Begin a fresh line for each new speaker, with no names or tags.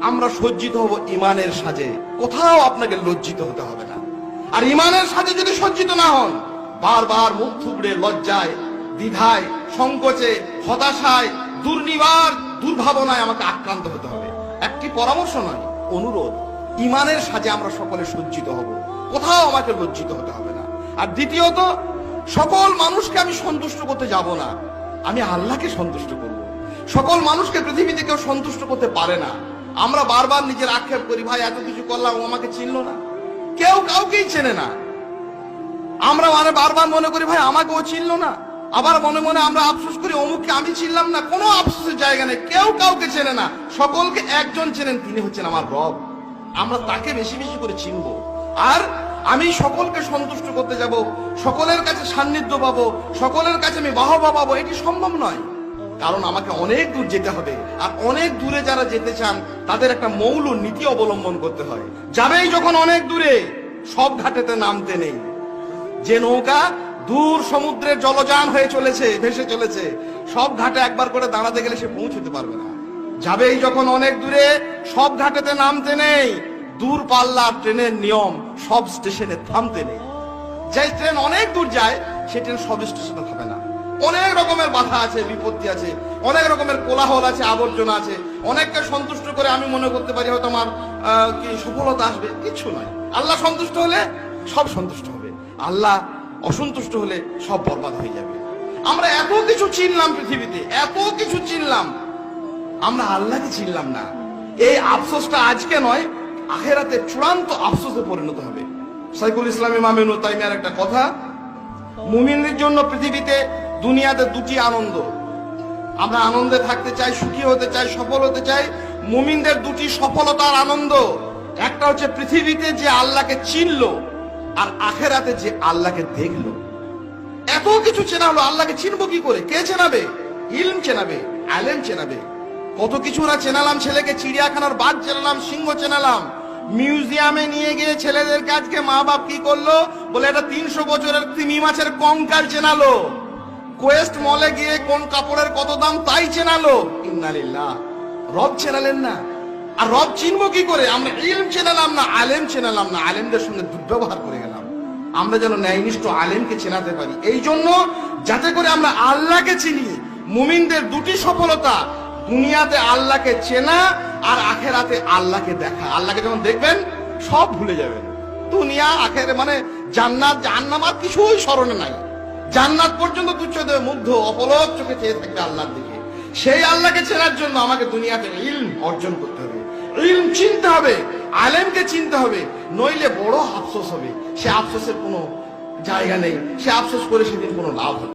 আমরা সজ্জিত হব ইমানের সাজে, কোথাও আপনাকে লজ্জিত হতে হবে না। আর ইমানের সাজে যদি সজ্জিত না হন, বারবার মুখ থুবড়ে লজ্জায়, দ্বিধায়, সংকোচে, হতাশায়, দুর্নিবার, দুর্ভাবনায় আমাকে আক্রান্ত হতে হবে। একটি পরামর্শ নয়, অনুরোধ, ইমানের সাজে আমরা সকলে সজ্জিত হব, কোথাও আমাকে লজ্জিত হতে হবে না। আর দ্বিতীয়ত, সকল মানুষকে আমি সন্তুষ্ট করতে যাব না, আমি আল্লাহকে সন্তুষ্ট করব। সকল মানুষকে পৃথিবীতে কেউ সন্তুষ্ট করতে পারে না। আমরা বারবার নিজের আক্ষেপ করি, ভাই এত কিছু করলাম, ও আমাকে চিনলো না। কেউ কাউকেই চেনে না। আমরা বারবার মনে করি, ভাই আমাকে ও চিনলো না। আবার মনে মনে আমরা আফসোস করি, অমুককে আমি চিনলাম না। কোনো আফসোসের জায়গা নেই, কেউ কাউকে চেনে না। সকলকে একজন চেনেন, তিনি হচ্ছেন আমার রব। আমরা তাকে বেশি বেশি করে চিনবো। আর আমি সকলকে সন্তুষ্ট করতে যাব, সকলের কাছে সান্নিধ্য পাবো, সকলের কাছে আমি বাহবা পাবো, এটি সম্ভব নয়। কারণ আমাকে অনেক দূর যেতে হবে। আর অনেক দূরে যারা যেতে চান, তাদের একটা মৌল নীতি অবলম্বন করতে হয়। যাবেই যখন অনেক দূরে, সব ঘাটেতে নামতে নেই। যে নৌকা দূর সমুদ্রের জলযান হয়ে চলেছে, ভেসে চলেছে, সব ঘাটে একবার করে দাঁড়াতে গেলে সে পৌঁছতে পারবে না। যাবেই যখন অনেক দূরে, সব ঘাটেতে নামতে নেই। দূর পাল্লার ট্রেনের নিয়ম, সব স্টেশনে থামতে নেই। যে ট্রেন অনেক দূর যায়, সে ট্রেন সব স্টেশনে থামে না। অনেক রকমের বাধা আছে, বিপত্তি আছে, অনেক রকমের কোলাহল আছে, আবর্জনা আছে। অনেককে সন্তুষ্ট করে আমি মনে করতে পারি হয়তো আমার কি সফলতা আসবে, কিছু নয়। আল্লাহ সন্তুষ্ট হলে সব সন্তুষ্ট হবে, আল্লাহ অসন্তুষ্ট হলে সব বরবাদ হয়ে যাবে। আমরা এত কিছু চিনলাম পৃথিবীতে, এত কিছু চিনলাম, আমরা আল্লাহকে চিনলাম না। এই আফসোসটা আজকে নয়, আখিরাতে চূড়ান্ত আফসোসে পরিণত হবে। শাইখুল ইসলাম ইমাম ইবনে তাইমিয়ার একটা কথা, মুমিনদের জন্য পৃথিবীতে, দুনিয়াতে দুটি আনন্দ। আমরা আনন্দে থাকতে চাই, সুখী হতে চাই, সফল হতে চাই। মুমিনদের দুটি সফলতার আনন্দ, একটা হচ্ছে পৃথিবীতে যে আল্লাহকে চিনলো, আর আখিরাতে যে আল্লাহকে দেখলো। এত কিছু চেনা হলো, আল্লাহকে চিনবো কি করে? কে চেনাবে? ইলম চেনাবে, আলেম চেনাবে। কত কিছু না চেনালাম ছেলেকে, চিড়িয়াখানার বাঘ চেনালাম, সিংহ চেনালাম। মিউজিয়ামে নিয়ে গিয়ে ছেলেদেরকে আজকে মা বাপ কি করলো, বলে এটা 300 বছরের তিমি মাছের কঙ্কাল চেনালো। কোয়েস্ট মলে গিয়ে কোন কাপড়ের কত দাম তাই চেনালো। ইন্নালিল্লাহ, রব চেনালেন না। আর রব চিনবো কি করে? আমরা ইলম চেনালাম না, আলেম চেনালাম না, আলেমদের সঙ্গে দুর্ব্যবহার করে গেলাম। আমরা যেন ন্যায়নিষ্ঠ আলেমকে চেনাতে পারি। এই জন্য যাতে করে আমরা আল্লাহকে চিনি। মুমিনদের দুটি সফলতা, দুনিয়াতে আল্লাহকে চেনা আর আখেরাতে আল্লাহকে দেখা। আল্লাহকে যখন দেখবেন সব ভুলে যাবেন। দুনিয়া আখেরে মানে জান্নাত জাহান্নাম আর কিছুই স্মরণে নাই। জান্নাত পর্যন্ত তুচ্ছতে মুগ্ধ অপলক চোখে চেয়ে থাকবে আল্লাহর দিকে। সেই আল্লাহকে চেনার জন্য আমাকে দুনিয়াতে ইলম অর্জন করতে হবে, ইলম চিনতে হবে, আলেমকে চিনতে হবে। নইলে বড় আফসোস হবে। সে আফসোসের কোনো জায়গা নেই, সে আফসোস করে সেদিন কোনো লাভ হবে।